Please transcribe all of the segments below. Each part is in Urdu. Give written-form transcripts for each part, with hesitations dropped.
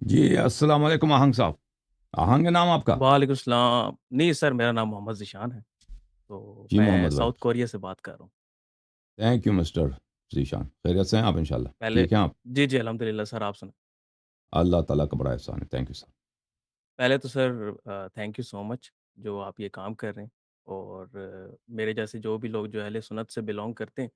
جی السلام علیکم آہنگ صاحب. آہنگ ہے نام آپ کا؟ وعلیکم السلام. نہیں سر، میرا نام محمد ذیشان ہے. تو جی میں محمد بھائی. ساؤتھ کوریا سے بات کر رہا ہوں. Thank you mister Zeeshan. خیریت سے ہیں آپ انشاءاللہ؟ پہلے ٹھیک ہیں آپ؟ جی جی الحمد للہ سر. آپ سنیں. اللہ تعالیٰ کا بڑا احسان ہے. Thank you sir. پہلے تو سر تھینک یو سو مچ جو آپ یہ کام کر رہے ہیں. اور میرے جیسے جو بھی لوگ جو اہل سنت سے بلونگ کرتے ہیں،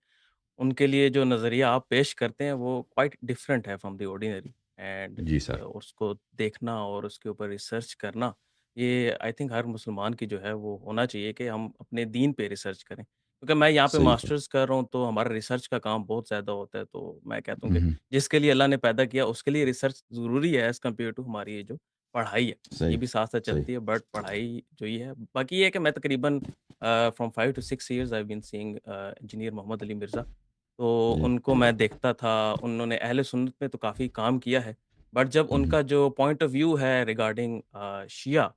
ان کے لیے جو نظریہ آپ پیش کرتے ہیں وہ کوائٹ ڈفرینٹ ہے فرام دی آرڈینری. اینڈ جی سر. اس کو دیکھنا اور اس کے اوپر ریسرچ کرنا، یہ آئی تھنک ہر مسلمان کی جو ہے وہ ہونا چاہیے کہ ہم اپنے دین پہ ریسرچ کریں. کیونکہ میں یہاں پہ صحیح پر. ماسٹرز کر رہا ہوں تو ہمارا ریسرچ کا کام بہت زیادہ ہوتا ہے. تو میں کہتا ہوں کہ ہوں. جس کے لیے اللہ نے پیدا کیا اس کے لیے ریسرچ ضروری ہے ایز کمپیئر ٹو ہماری یہ جو پڑھائی ہے. یہ صحیح. بھی ساتھ ساتھ صحیح. چلتی ہے بٹ پڑھائی جو یہ ہے. باقی یہ ہے کہ میں تقریباً from 5 to 6 years I been seeing engineer Muhammad Ali Mirza. تو جی. ان کو میں دیکھتا تھا. انہوں نے اہل سنت میں تو کافی کام کیا ہے، بٹ جب ان ہوں. کا جو پوائنٹ آف ویو ہے ریگارڈنگ شیعہ،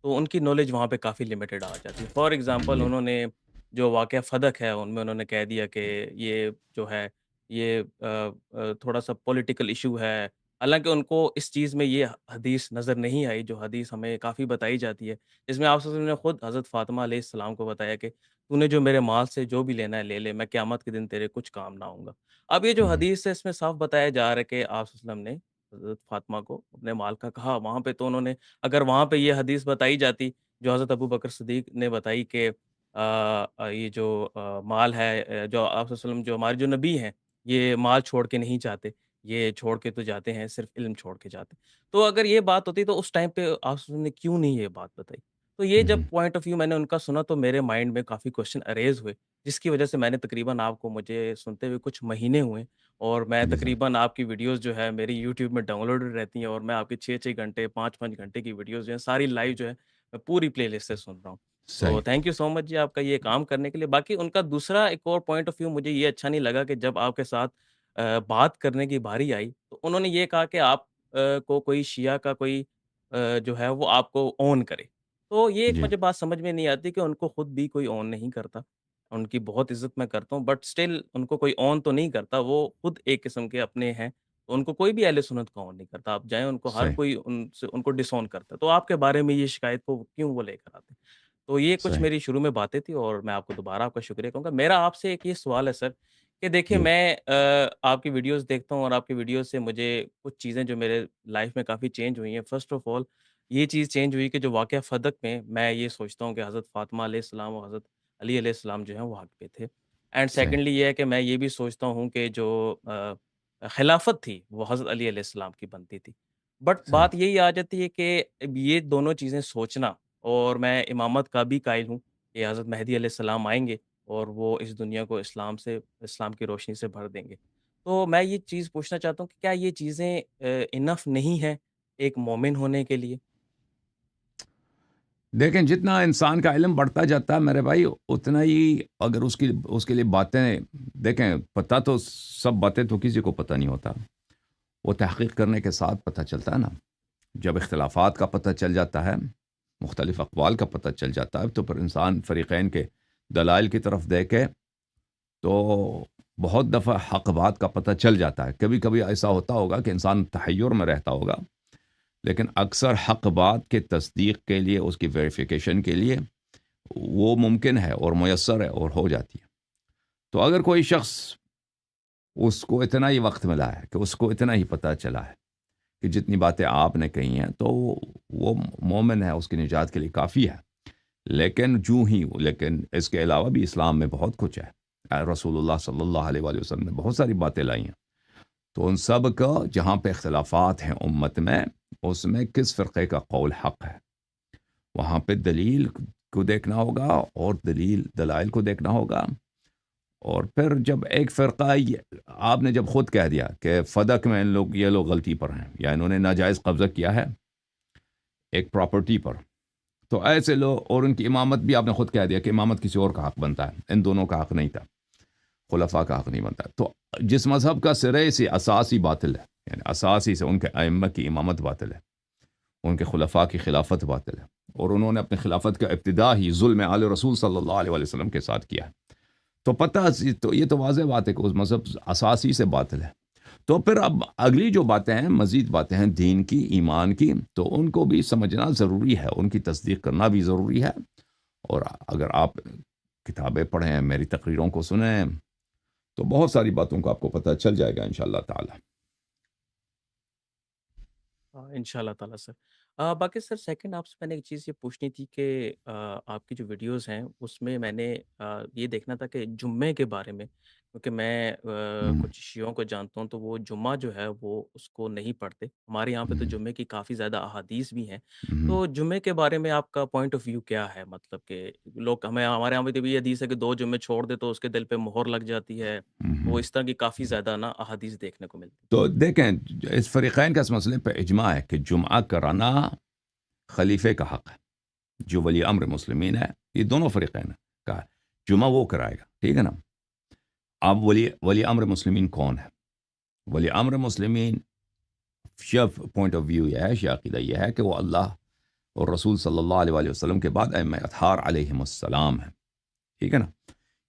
تو ان کی نالج وہاں پہ کافی لمیٹڈ آ جاتی ہے. فار ایگزامپل جی. انہوں نے جو واقعہ فدق ہے ان میں انہوں نے کہہ دیا کہ یہ جو ہے یہ تھوڑا سا پولیٹیکل ایشو ہے. حالانکہ ان کو اس چیز میں یہ حدیث نظر نہیں آئی جو حدیث ہمیں کافی بتائی جاتی ہے، جس میں آپ صلی اللہ علیہ وسلم نے خود حضرت فاطمہ علیہ السلام کو بتایا کہ تو نے جو میرے مال سے جو بھی لینا ہے لے لے، میں قیامت کے دن تیرے کچھ کام نہ آؤں گا. اب یہ جو ہوں. حدیث ہے اس میں صاف بتایا جا رہا ہے کہ آپ صلی اللہ علیہ وسلم نے حضرت فاطمہ کو اپنے مال کا کہا. وہاں پہ تو انہوں نے اگر وہاں پہ یہ حدیث بتائی جاتی جو حضرت ابو بکر صدیق نے بتائی کہ یہ جو مال ہے جو آپ صلی اللہ علیہ وسلم جو ہمارے جو نبی ہیں یہ مال چھوڑ کے نہیں جاتے، یہ چھوڑ کے تو جاتے ہیں صرف علم چھوڑ کے جاتے. تو اگر یہ بات ہوتی تو اس ٹائم پہ آپ صلی اللہ علیہ وسلم نے کیوں نہیں یہ بات بتائی؟ تو یہ جب ہوں. پوائنٹ آف ویو میں نے ان کا سنا تو میرے مائنڈ میں کافی کوشچن اریز ہوئے، جس کی وجہ سے میں نے تقریباً آپ کو مجھے سنتے ہوئے کچھ مہینے ہوئے. اور میں جی سر. تقریباً آپ کی ویڈیوز جو ہے میری یوٹیوب میں ڈاؤن لوڈ رہتی ہیں، اور میں آپ کی 6 6 گھنٹے 5 5 گھنٹے کی ویڈیوز جو ہیں ساری لائیو جو ہے میں پوری پلے لسٹ سے سن رہا ہوں. تو صحیح. تھینک یو سو مچ جی آپ کا یہ کام کرنے کے لیے. باقی ان کا دوسرا ایک اور پوائنٹ آف ویو مجھے یہ اچھا نہیں لگا کہ جب آپ کے ساتھ بات کرنے کی باری آئی تو انہوں نے یہ کہا کہ آپ کو کوئی شیعہ کا کوئی جو ہے وہ آپ کو اون کرے. تو یہ ایک جی. مجھے بات سمجھ میں نہیں آتی کہ ان کو خود بھی کوئی اون نہیں کرتا. ان کی بہت عزت میں کرتا ہوں بٹ اسٹل ان کو کوئی اون تو نہیں کرتا. وہ خود ایک قسم کے اپنے ہیں. تو ان کو کوئی بھی اہل سنت کا اون نہیں کرتا. آپ جائیں ان کو ہر صحیح. کوئی ان کو ڈس اون کرتا ہے. تو آپ کے بارے میں یہ شکایت کو کیوں وہ لے کر آتے ہیں؟ تو یہ کچھ صحیح. میری شروع میں باتیں تھی اور میں آپ کو دوبارہ آپ کا شکریہ کہوں گا. میرا آپ سے ایک یہ سوال ہے سر کہ دیکھیے جی. میں آپ کی ویڈیوز دیکھتا ہوں اور آپ کی ویڈیوز سے مجھے کچھ چیزیں جو میرے لائف میں کافی چینج ہوئی ہیں. فرسٹ آف آل یہ چیز چینج ہوئی کہ جو واقعہ فدق میں یہ سوچتا ہوں کہ حضرت فاطمہ علیہ السلام اور حضرت علی علیہ السلام جو ہیں وہ حق پہ تھے. اینڈ صحیح. سیکنڈلی یہ ہے کہ میں یہ بھی سوچتا ہوں کہ جو خلافت تھی وہ حضرت علی علیہ السلام کی بنتی تھی. بٹ صحیح. بات یہی آ جاتی ہے کہ یہ دونوں چیزیں سوچنا، اور میں امامت کا بھی قائل ہوں کہ حضرت مہدی علیہ السلام آئیں گے اور وہ اس دنیا کو اسلام کی روشنی سے بھر دیں گے. تو میں یہ چیز پوچھنا چاہتا ہوں کہ کیا یہ چیزیں انف نہیں ہیں ایک مومن ہونے کے لیے؟ دیکھیں جتنا انسان کا علم بڑھتا جاتا ہے میرے بھائی اتنا ہی اگر اس کے لیے باتیں دیکھیں پتہ تو سب باتیں تو کسی کو پتہ نہیں ہوتا. وہ تحقیق کرنے کے ساتھ پتہ چلتا ہے نا. جب اختلافات کا پتہ چل جاتا ہے، مختلف اقوال کا پتہ چل جاتا ہے، تو پھر انسان فریقین کے دلائل کی طرف دیکھے تو بہت دفعہ حق بات کا پتہ چل جاتا ہے. کبھی کبھی ایسا ہوتا ہوگا کہ انسان تحیر میں رہتا ہوگا، لیکن اکثر حق بات کے تصدیق کے لیے اس کی ویریفیکیشن کے لیے وہ ممکن ہے اور میسر ہے اور ہو جاتی ہے. تو اگر کوئی شخص اس کو اتنا ہی وقت ملا ہے کہ اس کو اتنا ہی پتہ چلا ہے کہ جتنی باتیں آپ نے کہی ہیں تو وہ مومن ہے، اس کی نجات کے لیے کافی ہے. لیکن اس کے علاوہ بھی اسلام میں بہت کچھ ہے. رسول اللہ صلی اللہ علیہ وآلہ وسلم نے بہت ساری باتیں لائی ہیں. تو ان سب کا جہاں پہ اختلافات ہیں امت میں، اس میں کس فرقے کا قول حق ہے وہاں پہ دلیل کو دیکھنا ہوگا اور دلائل کو دیکھنا ہوگا. اور پھر جب ایک فرقہ آپ نے جب خود کہہ دیا کہ فدق میں یہ لوگ غلطی پر ہیں یا انہوں نے ناجائز قبضہ کیا ہے ایک پراپرٹی پر، تو ایسے لوگ اور ان کی امامت بھی آپ نے خود کہہ دیا کہ امامت کسی اور کا حق بنتا ہے، ان دونوں کا حق نہیں تھا، خلفاء کا حق نہیں بنتا. تو جس مذہب کا سرے سے اساسی باطل ہے، یعنی اساسی سے ان کے ائمہ کی امامت باطل ہے، ان کے خلفاء کی خلافت باطل ہے، اور انہوں نے اپنی خلافت کا ابتدا ہی ظلم آل رسول صلی اللہ علیہ وسلم کے ساتھ کیا ہے. تو پتہ تو یہ تو واضح بات ہے کہ اس مذہب اساسی سے باطل ہے. تو پھر اب اگلی جو باتیں ہیں، مزید باتیں ہیں دین کی، ایمان کی، تو ان کو بھی سمجھنا ضروری ہے، ان کی تصدیق کرنا بھی ضروری ہے. اور اگر آپ کتابیں پڑھیں، میری تقریروں کو سنیں، تو بہت ساری باتوں کا آپ کو پتہ چل جائے گا انشاءاللہ تعالی. ان شاء اللہ تعالیٰ سر. باقی سر سیکنڈ آپ سے میں نے ایک چیز یہ پوچھنی تھی کہ آپ کی جو ویڈیوز ہیں اس میں میں نے یہ دیکھنا تھا کہ جمعے کے بارے میں، کیونکہ میں ہم، کچھ شیعوں کو جانتا ہوں تو وہ جمعہ جو ہے وہ اس کو نہیں پڑھتے. ہمارے یہاں پہ تو ہم، جمعے کی کافی زیادہ احادیث بھی ہیں. ہم، تو جمعے کے بارے میں آپ کا پوائنٹ آف ویو کیا ہے؟ مطلب کہ لوگ ہمارے یہاں پہ تو یہ حدیث ہے کہ 2 جمعے چھوڑ دے تو اس کے دل پہ مہر لگ جاتی ہے. وہ ہم. اس طرح کی کافی زیادہ نا احادیث دیکھنے کو ملتی تو دیکھیں، اس فریقین کا اس مسئلے پہ اجماع ہے کہ جمعہ کرانا خلیفے کا حق ہے، جو ولی امر مسلمین ہے. یہ دونوں فریقین کا ہے، جمعہ وہ کرائے گا، ٹھیک ہے نا. اب ولی امر مسلمین کون ہے؟ ولی امر مسلمین شیعہ پوائنٹ آف ویو یہ ہے، شیعہ عقیدہ یہ ہے کہ وہ اللہ اور رسول صلی اللہ علیہ وآلہ وسلم کے بعد ائمہ اطہار علیہم السلام ہے، ٹھیک ہے نا.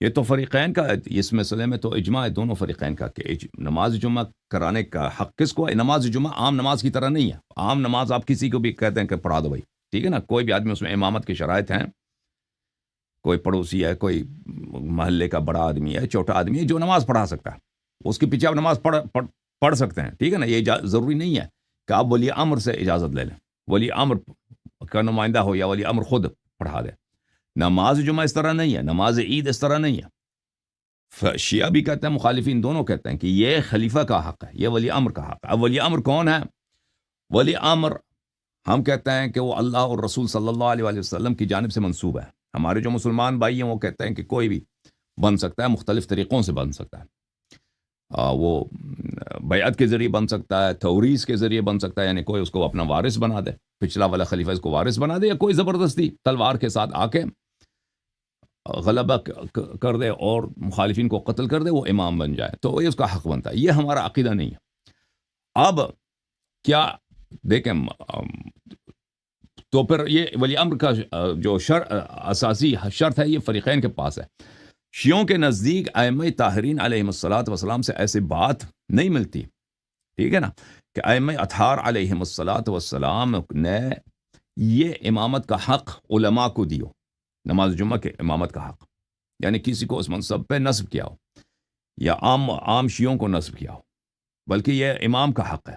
یہ تو فریقین کا، اس مسئلے میں تو اجماع ہے دونوں فریقین کا کہ نماز جمعہ کرانے کا حق کس کو ہے. نماز جمعہ عام نماز کی طرح نہیں ہے. عام نماز آپ کسی کو بھی کہتے ہیں کہ پڑھا دو بھائی، ٹھیک ہے نا. کوئی بھی آدمی، اس میں امامت کی شرائط ہیں، کوئی پڑوسی ہے، کوئی محلے کا بڑا آدمی ہے، چھوٹا آدمی ہے، جو نماز پڑھا سکتا ہے، اس کے پیچھے آپ نماز پڑھ سکتے ہیں، ٹھیک ہے نا. یہ ضروری نہیں ہے کہ آپ ولی امر سے اجازت لے لیں، ولی امر کا نمائندہ ہو یا ولی امر خود پڑھا دے. نماز جمعہ اس طرح نہیں ہے، نماز عید اس طرح نہیں ہے. شیعہ بھی کہتے ہیں، مخالفین دونوں کہتے ہیں کہ یہ خلیفہ کا حق ہے، یہ ولی امر کا حق ہے. اب ولی امر کون ہے؟ ولی امر ہم کہتے ہیں کہ وہ اللہ اور رسول صلی اللہ علیہ وآلہ وسلم کی جانب سے منسوب ہے. ہمارے جو مسلمان بھائی ہیں وہ کہتے ہیں کہ کوئی بھی بن سکتا ہے، مختلف طریقوں سے بن سکتا ہے. وہ بیعت کے ذریعے بن سکتا ہے، توریث کے ذریعے بن سکتا ہے، یعنی کوئی اس کو اپنا وارث بنا دے، پچھلا والا خلیفہ اس کو وارث بنا دے، یا کوئی زبردستی تلوار کے ساتھ آ کے غلبہ کر دے اور مخالفین کو قتل کر دے، وہ امام بن جائے، تو یہ اس کا حق بنتا ہے. یہ ہمارا عقیدہ نہیں ہے. اب کیا دیکھیں، تو پھر یہ ولی امر کا جو اساسی شرط ہے، یہ فریقین کے پاس ہے. شیعوں کے نزدیک ائمہ طاہرین علیہم الصلاۃ والسلام سے ایسی بات نہیں ملتی، ٹھیک ہے نا، کہ ائمہ اطہار علیہم الصلاۃ والسلام نے یہ امامت کا حق علماء کو دیو، نماز جمعہ کے امامت کا حق، یعنی کسی کو اس منصب پہ نصب کیا ہو یا عام شیعوں کو نصب کیا ہو، بلکہ یہ امام کا حق ہے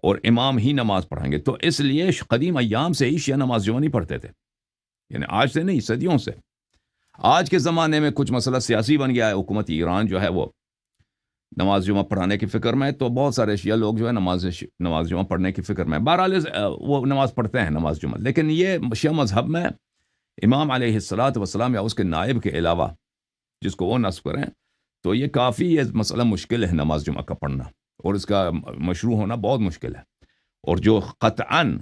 اور امام ہی نماز پڑھیں گے. تو اس لیے قدیم ایام سے ہی شیعہ نماز جمعہ نہیں پڑھتے تھے، یعنی آج سے نہیں، صدیوں سے. آج کے زمانے میں کچھ مسئلہ سیاسی بن گیا ہے، حکومت ایران جو ہے وہ نماز جمعہ پڑھانے کی فکر میں ہے، تو بہت سارے شیعہ لوگ جو ہے نماز جمعہ پڑھنے کی فکر میں ہے. بہرحال وہ نماز پڑھتے ہیں نماز جمعہ، لیکن یہ شیعہ مذہب میں امام علیہ الصلاۃ والسلام یا اس کے نائب کے علاوہ جس کو وہ نصب کریں، تو یہ کافی یہ مسئلہ مشکل ہے نماز جمعہ کا پڑھنا، اور اس کا مشروع ہونا بہت مشکل ہے. اور جو قطعاً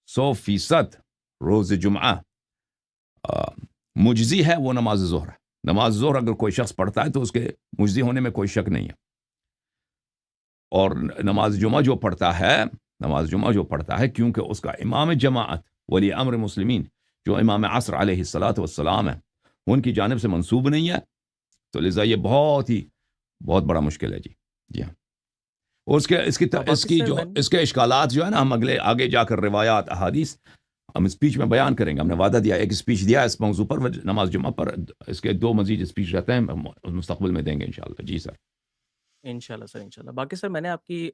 100% روز جمعہ مجزی ہے وہ نماز ظہر ہے. نماز ظہر اگر کوئی شخص پڑھتا ہے تو اس کے مجزی ہونے میں کوئی شک نہیں ہے. اور نماز جمعہ جو پڑھتا ہے کیونکہ اس کا امام جماعت ولی امر مسلمین جو امام عصر علیہ الصلاۃ والسلام ہے، ان کی جانب سے منسوب نہیں ہے، تو لذا یہ بہت بڑا مشکل ہے. جی ہاں. اور اس کے اشکالات جو ہے نا، ہم آگے جا کر روایات احادیث ہم اسپیچ میں بیان کریں گے. ہم نے وعدہ دیا، ایک اسپیچ دیا اس موضوع پر، نماز جمعہ پر. اس کے 2 مزید اسپیچ رہتے ہیں، مستقبل میں دیں گے انشاءاللہ. جی سر. انشاءاللہ سر، انشاءاللہ. باقی سر میں نے آپ کی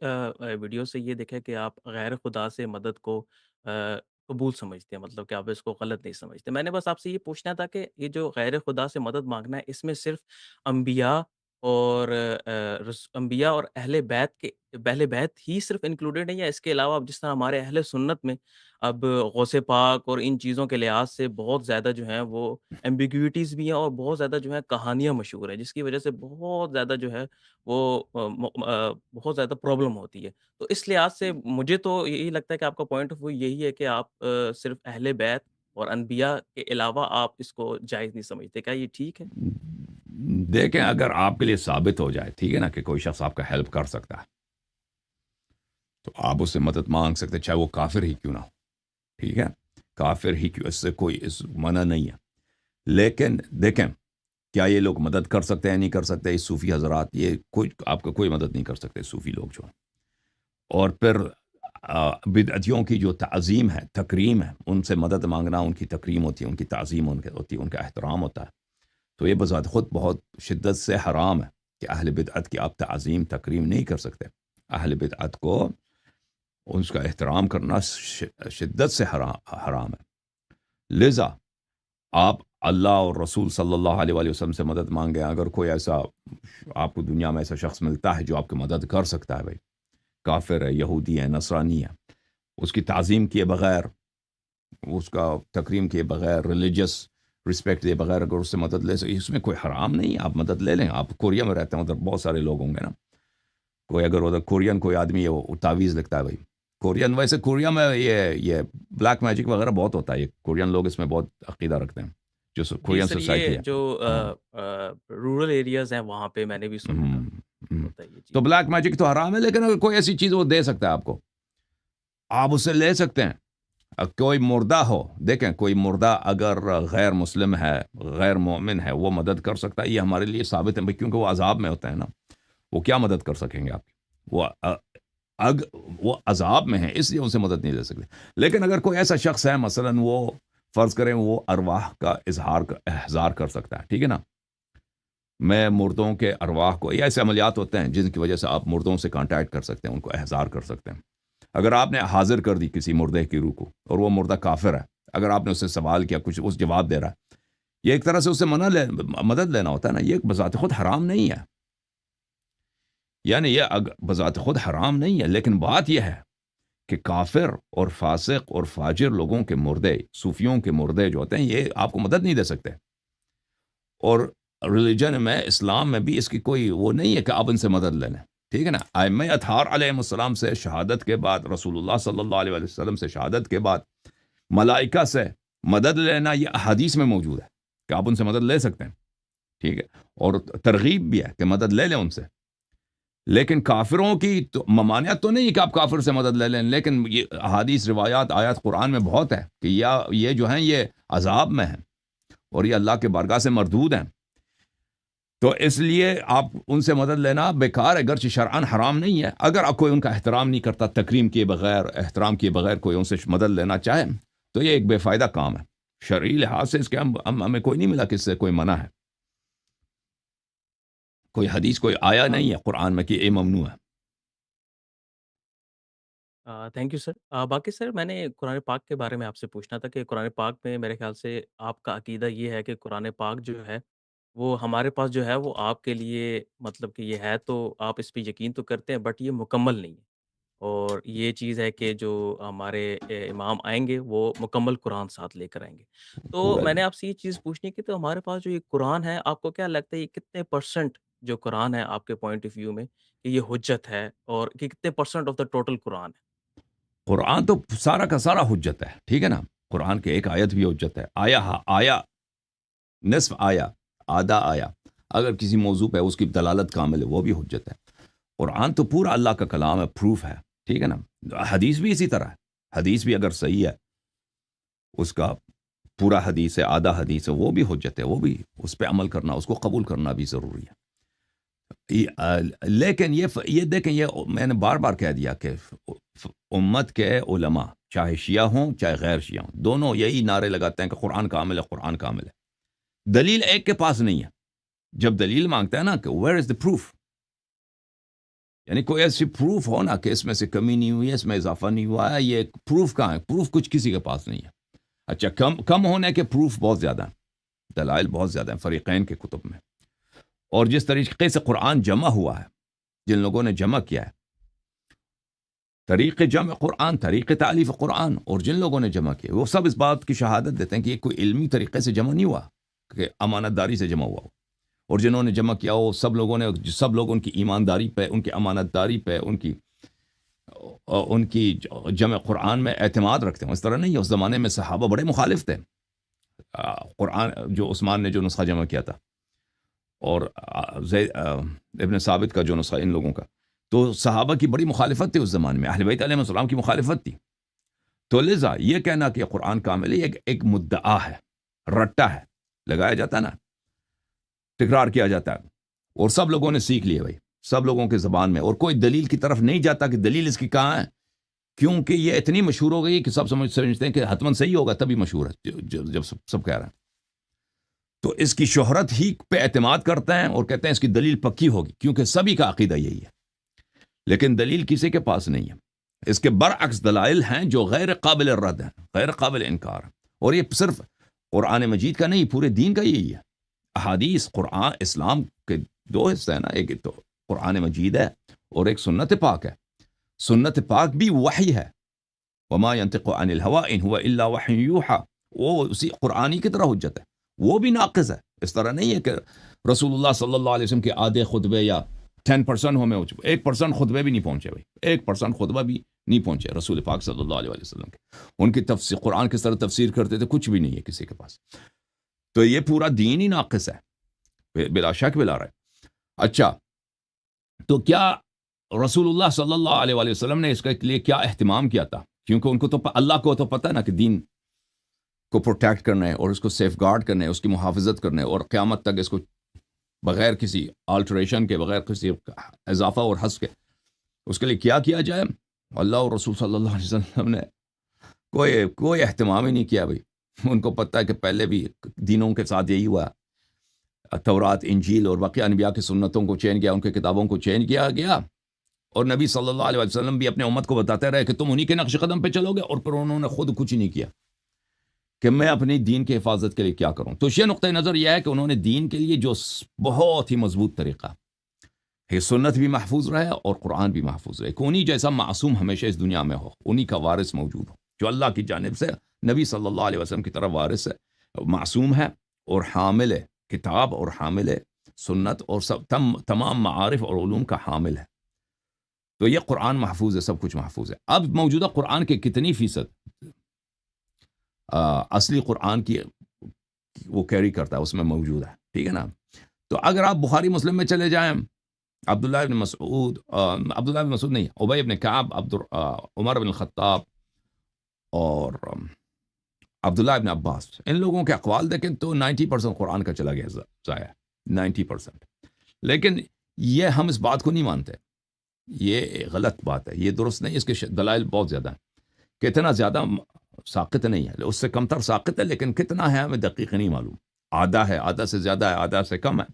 ویڈیو سے یہ دیکھا کہ آپ غیر خدا سے مدد کو قبول سمجھتے ہیں، مطلب کہ آپ اس کو غلط نہیں سمجھتے. میں نے بس آپ سے یہ پوچھنا تھا کہ یہ جو غیر خدا سے مدد مانگنا ہے، اس میں صرف انبیاء اور انبیاء اور اہل بیت ہی صرف انکلوڈیڈ ہیں، یا اس کے علاوہ اب جس طرح ہمارے اہل سنت میں اب غوث پاک اور ان چیزوں کے لحاظ سے بہت زیادہ جو ہیں وہ ایمبیگوٹیز بھی ہیں اور بہت زیادہ جو ہیں کہانیاں مشہور ہیں، جس کی وجہ سے بہت زیادہ جو ہے وہ بہت زیادہ پرابلم ہوتی ہے. تو اس لحاظ سے مجھے تو یہی لگتا ہے کہ آپ کا پوائنٹ آف ویو یہی ہے کہ آپ صرف اہل بیت اور انبیاء کے علاوہ آپ اس کو جائز نہیں سمجھتے. کیا یہ ٹھیک ہے؟ دیکھیں، اگر آپ کے لیے ثابت ہو جائے، ٹھیک ہے نا، کہ کوئی شخص آپ کا ہیلپ کر سکتا ہے، تو آپ اس سے مدد مانگ سکتے، چاہے وہ کافر ہی کیوں نہ ہو، ٹھیک ہے، کافر ہی کیوں، اس سے کوئی منع نہیں ہے. لیکن دیکھیں، کیا یہ لوگ مدد کر سکتے ہیں نہیں کر سکتے؟ اس صوفی حضرات یہ کوئی آپ کا کوئی مدد نہیں کر سکتے صوفی لوگ جو ہیں۔ اور پھر بدعتیوں کی جو تعظیم ہے، تکریم ہے، ان سے مدد مانگنا، ان کی تکریم ہوتی ہے، ان کی تعظیم ہوتی ہے، ان کا احترام ہوتا ہے، تو یہ بذات خود بہت شدت سے حرام ہے کہ اہل بدعت کی آپ تعظیم تکریم نہیں کر سکتے۔ اہل بدعت کو ان کا احترام کرنا شدت سے حرام ہے۔ لذا آپ اللہ اور رسول صلی اللہ علیہ وآلہ وسلم سے مدد مانگیں۔ اگر کوئی ایسا آپ کو دنیا میں ایسا شخص ملتا ہے جو آپ کی مدد کر سکتا ہے، بھائی کافر ہے، یہودی ہے، نصرانی ہے، اس کی تعظیم کیے بغیر، اس کا تکریم کیے بغیر، ریلیجس رسپیکٹ دیے بغیر اگر اس سے مدد لے سکے، اس میں کوئی حرام نہیں، آپ مدد لے لیں۔ آپ کوریا میں رہتے ہیں، ادھر بہت سارے لوگ ہوں گے نا، کوئی اگر ادھر کورین کوئی آدمی ہے وہ تعویذ لکھتا ہے، بھائی کورین، ویسے کوریا میں یہ بلیک میجک وغیرہ بہت ہوتا ہے، یہ کورین لوگ اس میں بہت عقیدہ رکھتے ہیں، جو جی کورین سر، سوسائٹی یہ ہے۔ جو ہاں، رورل ایریاز ہیں وہاں پہ میں نے بھی سنا تھا ہوتا ہے یہ تو چیز۔ بلیک میجک تو حرام ہے، لیکن اگر کوئی ایسی چیز وہ دے سکتا ہے آپ کو، آپ اسے لے سکتے ہیں۔ کوئی مردہ ہو، دیکھیں کوئی مردہ اگر غیر مسلم ہے، غیر مومن ہے، وہ مدد کر سکتا ہے، یہ ہمارے لیے ثابت ہے، کیونکہ وہ عذاب میں ہوتا ہے نا، وہ کیا مدد کر سکیں گے آپ کی؟ وہ عذاب میں ہے، اس لیے ان سے مدد نہیں لے سکتے۔ لیکن اگر کوئی ایسا شخص ہے، مثلا وہ فرض کریں وہ ارواح کا احضار کر سکتا ہے، ٹھیک ہے نا، میں مردوں کے ارواح کو، یہ ایسے عملیات ہوتے ہیں جن کی وجہ سے آپ مردوں سے کانٹیکٹ کر سکتے ہیں، ان کو احضار کر سکتے ہیں۔ اگر آپ نے حاضر کر دی کسی مردے کی روح کو اور وہ مردہ کافر ہے، اگر آپ نے اس سے سوال کیا، کچھ اس جواب دے رہا ہے، یہ ایک طرح سے اس سے مدد لینا ہوتا ہے نا، یہ بذات خود حرام نہیں ہے، یعنی یہ بذات خود حرام نہیں ہے، لیکن بات یہ ہے کہ کافر اور فاسق اور فاجر لوگوں کے مردے، صوفیوں کے مردے جو ہوتے ہیں، یہ آپ کو مدد نہیں دے سکتے۔ اور ریلیجن میں، اسلام میں بھی اس کی کوئی وہ نہیں ہے کہ آپ ان سے مدد لے لیں، ٹھیک ہے نا۔ ائمہ اطہار علیہ السلام سے شہادت کے بعد، رسول اللہ صلی اللہ علیہ وسلم سے شہادت کے بعد، ملائکہ سے مدد لینا یہ احادیث میں موجود ہے کہ آپ ان سے مدد لے سکتے ہیں، ٹھیک ہے، اور ترغیب بھی ہے کہ مدد لے لیں ان سے۔ لیکن کافروں کی تو ممانعت تو نہیں کہ آپ کافر سے مدد لے لیں، لیکن یہ احادیث، روایات، آیات قرآن میں بہت ہے کہ یہ جو ہیں یہ عذاب میں ہیں اور یہ اللہ کے بارگاہ سے مردود ہیں، تو اس لیے آپ ان سے مدد لینا بیکار ہے، گرچہ شرعاً حرام نہیں ہے۔ اگر آپ کوئی ان کا احترام نہیں کرتا، تکریم کیے بغیر، احترام کیے بغیر کوئی ان سے مدد لینا چاہے تو یہ ایک بے فائدہ کام ہے، شرعی لحاظ سے اس کے ہمیں کوئی نہیں ملا کہ اس سے کوئی منع ہے، کوئی حدیث، کوئی آیا نہیں ہے قرآن میں کہ یہ ممنوع ہے۔ Thank you sir. باقی سر میں نے قرآن پاک کے بارے میں آپ سے پوچھنا تھا کہ قرآن پاک میں میرے خیال سے آپ کا عقیدہ یہ ہے کہ قرآن پاک جو ہے وہ ہمارے پاس جو ہے وہ آپ کے لیے مطلب کہ یہ ہے، تو آپ اس پہ یقین تو کرتے ہیں بٹ یہ مکمل نہیں ہے، اور یہ چیز ہے کہ جو ہمارے امام آئیں گے وہ مکمل قرآن ساتھ لے کر آئیں گے۔ تو ویل، میں نے آپ سے یہ چیز پوچھنی کہ تو ہمارے پاس جو یہ قرآن ہے، آپ کو کیا لگتا ہے یہ کتنے پرسنٹ جو قرآن ہے آپ کے پوائنٹ آف ویو میں کہ یہ حجت ہے، اور کہ کتنے پرسنٹ آف دا ٹوٹل قرآن ہے؟ قرآن تو سارا کا سارا حجت ہے، ٹھیک ہے نا، قرآن کے ایک آیت بھی حجت ہے، آیا نصف آیا، آدھا آیا، اگر کسی موضوع پہ اس کی دلالت کامل ہے وہ بھی حجت ہے۔ قرآن تو پورا اللہ کا کلام ہے، پروف ہے، ٹھیک ہے نا۔ حدیث بھی اسی طرح ہے، حدیث بھی اگر صحیح ہے، اس کا پورا حدیث ہے، آدھا حدیث ہے، وہ بھی حجت ہے، وہ بھی اس پہ عمل کرنا، اس کو قبول کرنا بھی ضروری ہے۔ لیکن یہ دیکھیں، یہ میں نے بار بار کہہ دیا کہ امت کے علماء چاہے شیعہ ہوں چاہے غیر شیعہ ہوں، دونوں یہی نعرے لگاتے ہیں کہ قرآن کامل ہے، قرآن کامل ہے، دلیل ایک کے پاس نہیں ہے۔ جب دلیل مانگتا ہے نا کہ ویئر از دا پروف، یعنی کوئی ایسی پروف ہو نا کہ اس میں سے کمی نہیں ہوئی ہے، اس میں اضافہ نہیں ہوا ہے، یہ پروف کہاں ہے؟ پروف کچھ کسی کے پاس نہیں ہے۔ اچھا، کم ہونے کے پروف بہت زیادہ ہیں، دلائل بہت زیادہ ہیں فریقین کے کتب میں، اور جس طریقے سے قرآن جمع ہوا ہے، جن لوگوں نے جمع کیا ہے، طریق جمع قرآن، طریق تالیف قرآن، اور جن لوگوں نے جمع کیا وہ سب اس بات کی شہادت دیتے ہیں کہ یہ کوئی علمی طریقے سے جمع نہیں ہوا، کہ امانت داری سے جمع ہوا ہو، اور جنہوں نے جمع کیا وہ سب لوگ ان کی ایمانداری پہ، ان کی امانت داری پہ، ان کی جمع قرآن میں اعتماد رکھتے ہیں۔ اس طرح نہیں ہے، اس زمانے میں صحابہ بڑے مخالف تھے، قرآن جو عثمان نے جو نسخہ جمع کیا تھا، اور ابن ثابت کا جو نسخہ ان لوگوں کا، تو صحابہ کی بڑی مخالفت تھی اس زمانے میں، اہل بیت علیہ السلام کی مخالفت تھی۔ تو لذا یہ کہنا کہ قرآن کامل ہے، ایک مدعا ہے، رٹا ہے، لگایا جاتا نا تکرار کیا جاتا ہے، اور سب لوگوں نے سیکھ لیا بھائی، سب لوگوں کے زبان میں، اور کوئی دلیل کی طرف نہیں جاتا کہ دلیل اس کی کہاں ہے، کیونکہ یہ اتنی مشہور ہو گئی کہ سب سمجھتے ہیں کہ حتماً صحیح ہوگا تبھی مشہور ہے، جب سب کہہ رہے ہیں تو اس کی شہرت ہی پہ اعتماد کرتے ہیں اور کہتے ہیں اس کی دلیل پکی ہوگی، کیونکہ سبھی کا عقیدہ یہی ہے، لیکن دلیل کسی کے پاس نہیں ہے۔ اس کے برعکس دلائل ہیں جو غیر قابل رد ہیں، غیر قابل انکار ہیں، اور یہ صرف قرآن مجید کا نہیں، پورے دین کا یہی ہے۔ احادیث، قرآن، اسلام کے دو حصے ہیں نا، ایک تو قرآن مجید ہے اور ایک سنت پاک ہے۔ سنت پاک بھی وحی ہے، وما ينطق عن الهوى ان هو الا وحی یوحى، وہ اسی قرآنی کی طرح حجت ہے، وہ بھی ناقص ہے۔ اس طرح نہیں ہے کہ رسول اللہ صلی اللہ علیہ وسلم کے آدھے خطبے یا 10% ہمیں 1% خطبے بھی نہیں پہنچے بھائی، 1% خطبہ بھی نہیں پہنچے رسول پاک صلی اللہ علیہ وسلم کے، ان کی تفسیر قرآن کس طرح تفسیر کرتے تھے کچھ بھی نہیں ہے کسی کے پاس، تو یہ پورا دین ہی ناقص ہے بلا شک بلا رہے۔ اچھا، تو کیا رسول اللہ صلی اللہ علیہ وآلہ وسلم نے اس کے لیے کیا اہتمام کیا تھا؟ کیونکہ ان کو تو اللہ کو تو پتہ ہے نا کہ دین کو پروٹیکٹ کرنا ہے اور اس کو سیف گارڈ کرنا ہے، اس کی محافظت کرنا ہے، اور قیامت تک اس کو بغیر کسی آلٹریشن کے، بغیر کسی اضافہ اور حذف کے اس کے لیے کیا جائے۔ اللہ اور رسول صلی اللہ علیہ وسلم نے کوئی اہتمام ہی نہیں کیا بھائی، ان کو پتہ ہے کہ پہلے بھی دینوں کے ساتھ یہی ہوا، تورات، انجیل اور باقی انبیاء کی سنتوں کو چینج کیا، ان کے کتابوں کو چینج کیا گیا، اور نبی صلی اللہ علیہ وسلم بھی اپنے امت کو بتاتے رہے کہ تم انہی کے نقش قدم پہ چلو گے، اور پھر انہوں نے خود کچھ نہیں کیا کہ میں اپنی دین کے حفاظت کے لیے کیا کروں۔ تو یہ نقطۂ نظر یہ ہے کہ انہوں نے دین کے لیے جو بہت ہی مضبوط طریقہ ہے، سنت بھی محفوظ رہے اور قرآن بھی محفوظ رہے، کہ انہی جیسا معصوم ہمیشہ اس دنیا میں ہو، انہی کا وارث موجود ہو، جو اللہ کی جانب سے نبی صلی اللہ علیہ وسلم کی طرف وارث ہے، معصوم ہے، اور حامل ہے کتاب، اور حامل ہے سنت، اور تمام معارف اور علوم کا حامل ہے۔ تو یہ قرآن محفوظ ہے، سب کچھ محفوظ ہے۔ اب موجودہ قرآن کے کتنی فیصد اصلی قرآن کی وہ کیری کرتا ہے، اس میں موجود ہے، ٹھیک ہے نا؟ تو اگر آپ بخاری مسلم میں چلے جائیں، عبداللہ بن مسعود نہیں، ابی بن کعب، عمر بن الخطاب اور عبداللہ بن عباس، ان لوگوں کے اقوال دیکھیں تو 90% قرآن کا چلا گیا ضائع، 90%۔ لیکن یہ ہم اس بات کو نہیں مانتے، یہ غلط بات ہے، یہ درست نہیں، اس کے دلائل بہت زیادہ ہیں، کتنا زیادہ ساقط نہیں ہے، اس سے کم تر ساقط ہے، لیکن کتنا ہے ہمیں دقیق نہیں معلوم، آدھا ہے، آدھا سے زیادہ ہے، آدھا سے کم ہے،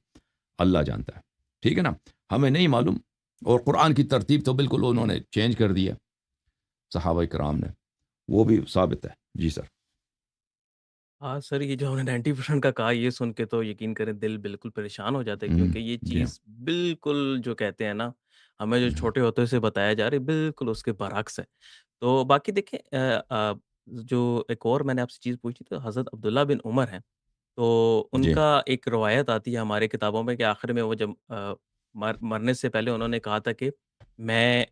اللہ جانتا ہے، ٹھیک ہے نا، ہمیں نہیں معلوم۔ اور قرآن کی ترتیب تو بالکل انہوں نے چینج کر دی ہے صحابہ کرام نے، وہ بھی ثابت ہے۔ جی سر۔ ہاں سر، یہ جو ہم نے 90% کا کہا، یہ سن کے تو یقین کریں دل بالکل پریشان ہو جاتا ہے، کیونکہ یہ جی چیز بالکل جو کہتے ہیں نا، ہمیں جو ہاں، چھوٹے ہوتے سے بتایا جا رہا ہے، بالکل اس کے برعکس ہے۔ تو باقی دیکھیں، جو ایک اور میں نے آپ سے چیز پوچھی تو حضرت عبداللہ بن عمر ہیں، تو ان جی کا ایک روایت آتی ہے ہمارے کتابوں میں کہ آخر میں وہ جب مرنے سے پہلے انہوں نے کہا تھا کہ میں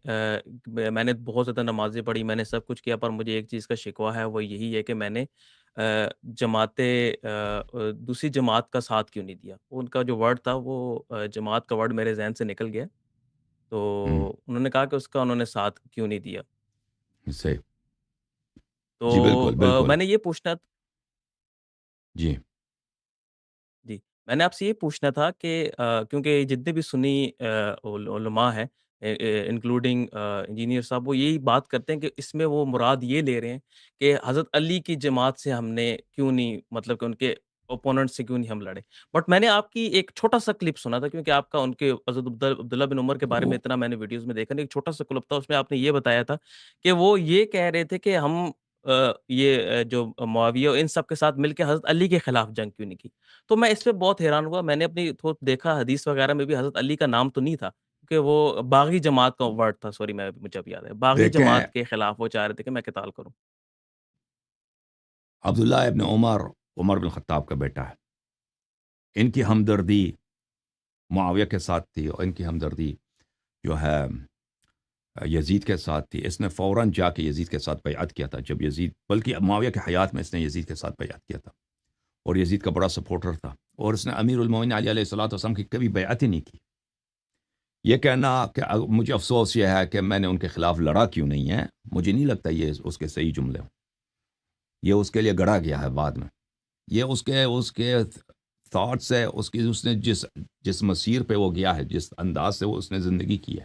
نے بہت زیادہ نمازیں پڑھی، میں نے سب کچھ کیا، پر مجھے ایک چیز کا شکوہ ہے، وہ یہی ہے کہ میں نے دوسری جماعت کا ساتھ کیوں نہیں دیا۔ ان کا جو ورڈ تھا وہ جماعت کا ورڈ میرے ذہن سے نکل گیا، تو انہوں نے کہا کہ اس کا انہوں نے ساتھ کیوں نہیں دیا۔ صحیح، تو جی بالکل بالکل، میں نے یہ پوچھنا جی جی، میں نے آپ سے یہ پوچھنا تھا کہ کیونکہ جتنے بھی سنی علماء ہیں، انکلوڈنگ انجینئر صاحب، وہ یہی بات کرتے ہیں کہ اس میں وہ مراد یہ لے رہے ہیں کہ حضرت علی کی جماعت سے ہم نے کیوں نہیں، مطلب کہ ان کے اوپوننٹ سے کیوں نہیں ہم لڑے۔ بٹ میں نے آپ کی ایک چھوٹا سا کلپ سنا تھا، کیونکہ آپ کا ان کے حضرت عبداللہ بن عمر کے بارے میں وہ- اتنا میں نے ویڈیوز میں دیکھا نہیں، ایک چھوٹا سا کلپ تھا، اس میں آپ نے یہ بتایا تھا کہ وہ یہ کہہ رہے تھے کہ ہم جو معاویہ ان سب کے ساتھ مل کے حضرت علی کے خلاف جنگ کیوں نہیں کی۔ تو میں اس پہ بہت حیران ہوا، میں نے اپنی دیکھا حدیث وغیرہ میں بھی حضرت علی کا نام تو نہیں تھا، کہ وہ باغی جماعت کا ورڈ تھا، سوری مجھے اب یاد ہے، باغی دیکھیں، جماعت کے خلاف وہ چاہ رہے تھے کہ میں قتال کروں۔ عبداللہ ابن عمر بن خطاب کا بیٹا ہے، ان کی ہمدردی معاویہ کے ساتھ تھی، اور ان کی ہمدردی جو ہے یزید کے ساتھ تھی۔ اس نے فوراً جا کے یزید کے ساتھ بیعت کیا تھا، جب یزید، بلکہ معاویہ کے حیات میں اس نے یزید کے ساتھ بیعت کیا تھا، اور یزید کا بڑا سپورٹر تھا، اور اس نے امیر المومنین علی علیہ الصلوۃ والسلام کی کبھی بیعت ہی نہیں کی۔ یہ کہنا کہ مجھے افسوس یہ ہے کہ میں نے ان کے خلاف لڑا کیوں نہیں ہے، مجھے نہیں لگتا یہ اس کے صحیح جملے ہوں، یہ اس کے لیے گڑا گیا ہے بعد میں، یہ اس کے تھاٹس ہے، اس نے جس مسیر پہ وہ گیا ہے، جس انداز سے وہ اس نے زندگی کی ہے،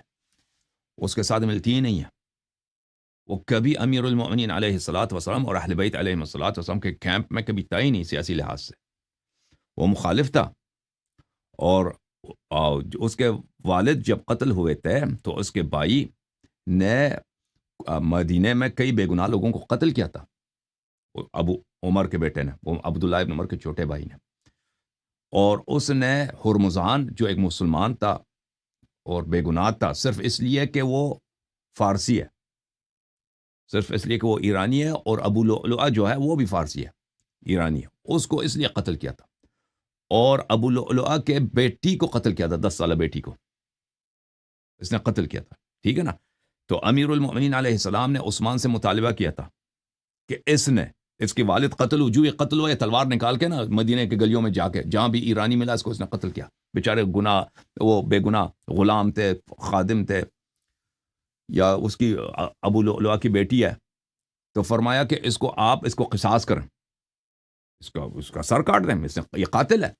اس کے ساتھ ملتی ہی نہیں ہے۔ وہ کبھی امیر المؤمنین علیہ الصلوۃ والسلام اور اہل بیت علیہ الصلوۃ والسلام کے کیمپ میں کبھی تھا ہی نہیں سیاسی لحاظ سے، وہ مخالف تھا۔ اور اس کے والد جب قتل ہوئے تھے تو اس کے بھائی نے مدینے میں کئی بے گناہ لوگوں کو قتل کیا تھا، ابو عمر کے بیٹے نے، وہ عبداللہ ابن عمر کے چھوٹے بھائی نے۔ اور اس نے ہرمزان جو ایک مسلمان تھا اور بے گناہ تھا، صرف اس لیے کہ وہ فارسی ہے، صرف اس لیے کہ وہ ایرانی ہے، اور ابو لؤلؤہ جو ہے وہ بھی فارسی ہے، ایرانی ہے، اس کو اس لیے قتل کیا تھا۔ اور ابو لؤلؤہ کے بیٹی کو قتل کیا تھا، 10 سالہ بیٹی کو اس نے قتل کیا تھا، ٹھیک ہے نا۔ تو امیر المؤمنین علیہ السلام نے عثمان سے مطالبہ کیا تھا کہ اس کے والد قتل ہو، جو یہ قتل ہوا، یہ تلوار نکال کے نا مدینے کے گلیوں میں جا کے جہاں بھی ایرانی ملا اس کو اس نے قتل کیا۔ بیچارے گناہ، وہ بے گناہ غلام تھے، خادم تھے، یا اس کی ابو لؤلؤہ کی بیٹی ہے، تو فرمایا کہ اس کو قصاص کریں، اس کا سر کاٹ دیں، یہ قاتل ہے۔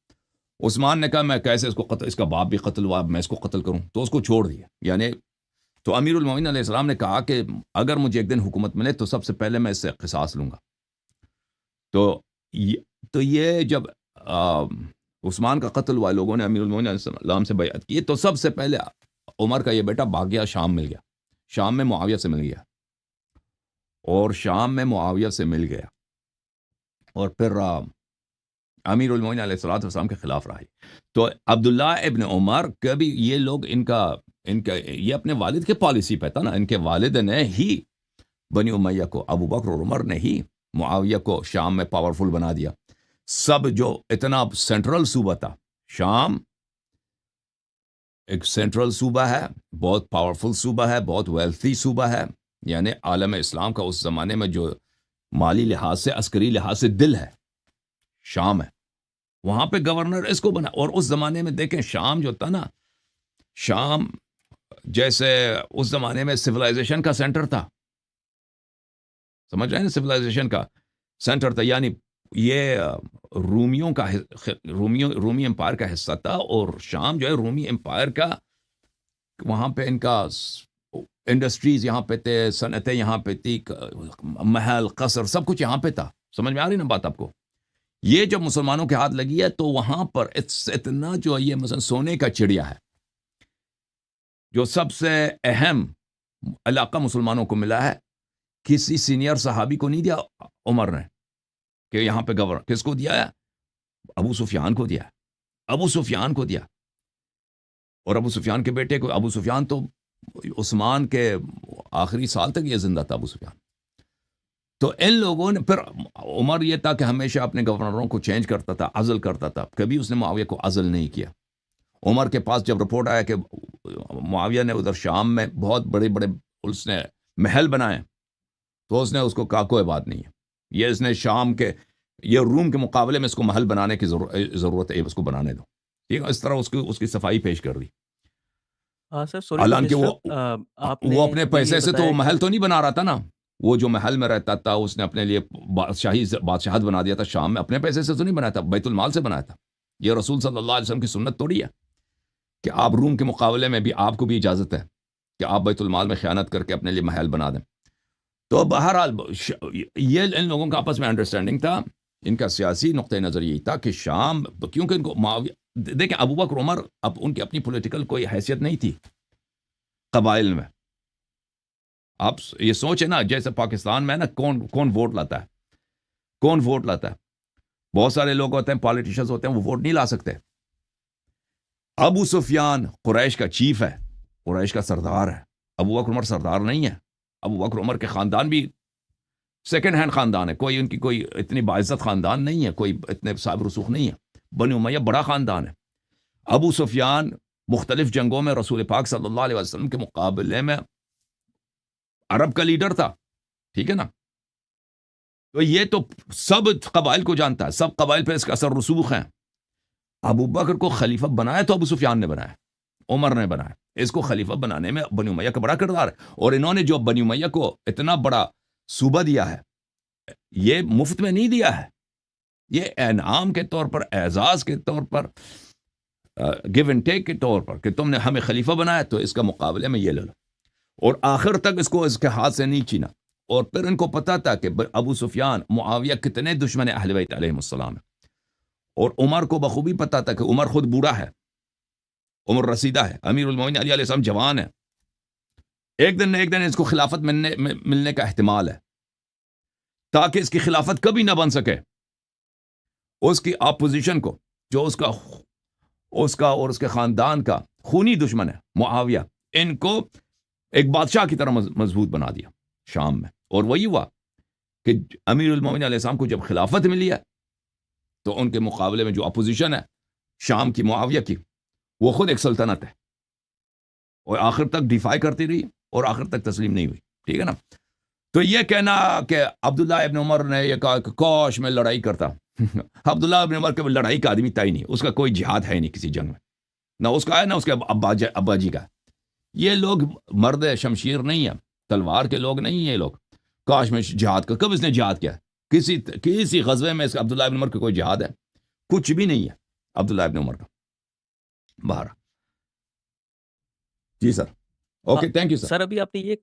عثمان نے کہا میں کیسے اس کو قتل، اس کا باپ بھی قتل ہوا، میں اس کو قتل کروں، تو اس کو چھوڑ دیا۔ یعنی تو امیر المومنین علیہ السلام نے کہا کہ اگر مجھے ایک دن حکومت ملے تو سب سے پہلے میں اس سے قصاص لوں گا۔ تو یہ جب عثمان کا قتل ہوا، لوگوں نے امیر المومنین علیہ السلام سے بیعت کی، تو سب سے پہلے عمر کا یہ بیٹا بھاگ گیا، شام مل گیا، شام میں معاویہ سے مل گیا، اور شام میں معاویہ سے مل گیا، اور پھر امیر المومنین علیہ السلام کے خلاف رہا۔ تو عبداللہ ابن عمر کبھی یہ لوگ ان کا یہ اپنے والد کے پالیسی پہ تھا نا، ان کے والد نے ہی بنی امیہ کو، ابو بکر اور عمر نے ہی معاویہ کو شام میں پاورفل بنا دیا۔ سب جو اتنا سینٹرل صوبہ تھا، شام ایک سینٹرل صوبہ ہے، بہت پاورفل صوبہ ہے، بہت ویلتھی صوبہ ہے، یعنی عالم اسلام کا اس زمانے میں جو مالی لحاظ سے، عسکری لحاظ سے دل ہے، شام ہے، وہاں پہ گورنر اس کو بنا۔ اور اس زمانے میں دیکھیں شام جو تھا نا، شام جیسے اس زمانے میں سویلائزیشن کا سینٹر تھا، سمجھ رہے ہیں، سویلائزیشن کا سینٹر تھا، یعنی یہ رومی امپائر کا حصہ تھا، اور شام جو ہے رومی امپائر کا، وہاں پہ ان کا انڈسٹریز یہاں پہ تھے، صنعتیں یہاں پہ تھی، محل قصر سب کچھ یہاں پہ تھا۔ سمجھ میں آ رہی نا بات آپ کو؟ یہ جب مسلمانوں کے ہاتھ لگی ہے تو وہاں پر اتنا جو یہ مثلا سونے کا چڑیا ہے، جو سب سے اہم علاقہ مسلمانوں کو ملا ہے، کسی سینئر صحابی کو نہیں دیا عمر نے کہ یہاں پہ گورنر، کس کو دیا ہے؟ ابو سفیان کو دیا، ابو سفیان کو دیا، اور ابو سفیان کے بیٹے کو۔ ابو سفیان تو عثمان کے آخری سال تک یہ زندہ تھا، ابو سفیان۔ تو ان لوگوں نے پھر، عمر یہ تھا کہ ہمیشہ اپنے گورنروں کو چینج کرتا تھا، عزل کرتا تھا، کبھی اس نے معاویہ کو عزل نہیں کیا۔ عمر کے پاس جب رپورٹ آیا کہ معاویہ نے ادھر شام میں بہت بڑے بڑے اس نے محل بنائے، تو اس نے اس کو کہا کوئی بات نہیں ہے، یہ اس نے شام کے، یہ روم کے مقابلے میں اس کو محل بنانے کی ضرورت ہے، اس کو بنانے دو، ٹھیک ہے۔ اس طرح اس کی صفائی پیش کر دی۔ سر حالانکہ وہ اپنے پیسے سے تو وہ محل تو نہیں بنا رہا تھا نا، وہ جو محل میں رہتا تھا اس نے اپنے لیے بادشاہت بنا دیا تھا شام میں، اپنے پیسے سے تو نہیں بنایا تھا، بیت المال سے بنایا تھا۔ یہ رسول صلی اللہ علیہ وسلم کی سنت توڑی ہے کہ آپ روم کے مقابلے میں بھی آپ کو بھی اجازت ہے کہ آپ بیت المال میں خیانت کر کے اپنے لیے محل بنا دیں۔ تو بہرحال یہ ان لوگوں کا آپس میں انڈرسٹینڈنگ تھا، ان کا سیاسی نقطہ نظر یہی تھا کہ شام، کیونکہ ان کو دیکھیں ابو بکر عمر، اب ان کی اپنی پولیٹیکل کوئی حیثیت نہیں تھی قبائل میں۔ آپ یہ سوچیں نا، جیسے پاکستان میں نا کون ووٹ لاتا ہے، کون ووٹ لاتا ہے؟ بہت سارے لوگ ہوتے ہیں، پالیٹیشنز ہوتے ہیں، وہ ووٹ نہیں لا سکتے۔ ابو سفیان قریش کا چیف ہے، قریش کا سردار ہے، ابو بکر عمر سردار نہیں ہے۔ ابو بکر عمر کے خاندان بھی سیکنڈ ہینڈ خاندان ہے، کوئی ان کی کوئی اتنی باعزت خاندان نہیں ہے، کوئی اتنے صاحب رسوخ نہیں ہے۔ بنی امیہ بڑا خاندان ہے۔ ابو سفیان مختلف جنگوں میں رسول پاک صلی اللہ علیہ وسلم کے مقابلے میں عرب کا لیڈر تھا، ٹھیک ہے نا۔ تو یہ تو سب قبائل کو جانتا ہے، سب قبائل پہ اس کا اثر رسوخ ہیں۔ ابو بکر کو خلیفہ بنایا تو ابو سفیان نے بنایا، عمر نے بنایا۔ اس کو خلیفہ بنانے میں بنی امیہ کا بڑا کردار ہے، اور انہوں نے جو بنی امیہ کو اتنا بڑا صوبہ دیا ہے، یہ مفت میں نہیں دیا ہے، یہ انعام کے طور پر، اعزاز کے طور پر، گیو اینڈ ٹیک کے طور پر کہ تم نے ہمیں خلیفہ بنایا تو اس کا مقابلے میں یہ لے لو، اور آخر تک اس کو اس کے ہاتھ سے نہیں چھینا. اور پھر ان کو پتا تھا کہ ابو سفیان، معاویہ کتنے دشمن اہل بیت علیہ السلام ہیں، اور عمر کو بخوبی پتا تھا کہ عمر خود بوڑھا ہے، عمر رسیدہ ہے، امیر المومنین علی علیہ السلام جوان ہے، ایک دن نہ ایک دن اس کو خلافت ملنے کا احتمال ہے، تاکہ اس کی خلافت کبھی نہ بن سکے. اس کی اپوزیشن کو، جو اس کا اور اس کے خاندان کا خونی دشمن ہے معاویہ، ان کو ایک بادشاہ کی طرح مضبوط بنا دیا شام میں. اور وہی ہوا کہ امیر المومنین علیہ السلام کو جب خلافت ملی ہے تو ان کے مقابلے میں جو اپوزیشن ہے شام کی، معاویہ کی، وہ خود ایک سلطنت ہے، اور آخر تک ڈیفائی کرتی رہی اور آخر تک تسلیم نہیں ہوئی. ٹھیک ہے نا؟ تو یہ کہنا کہ عبداللہ ابن عمر نے یہ کہا کہ کاش میں لڑائی کرتا، عبداللہ ابن عمر کے لڑائی کا آدمی تھا ہی نہیں، اس کا کوئی جہاد ہے ہی نہیں کسی جنگ میں، نہ اس کا ہے نہ اس کے ابا جی کا. یہ لوگ مرد شمشیر نہیں ہیں، تلوار کے لوگ نہیں ہیں یہ لوگ. کاش میں جہاد کا، کب اس نے جہاد کیا؟ کسی غزوے میں اس عبداللہ ابن عمر کا کوئی جہاد ہے؟ کچھ بھی نہیں ہے عبداللہ ابن عمر کا. باہر جی سر، اوکے، تھینک یو سر. سر ابھی آپ نے یہ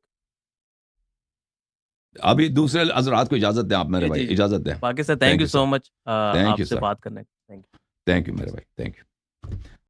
ابھی دوسرے حضرات کو اجازت دیں آپ میرے بھائی، اجازت دیں. باقی sir thank you so much Thank you, آپ سے sir. بات کرنے. تھینک یو میرے بھائی، تھینک یو.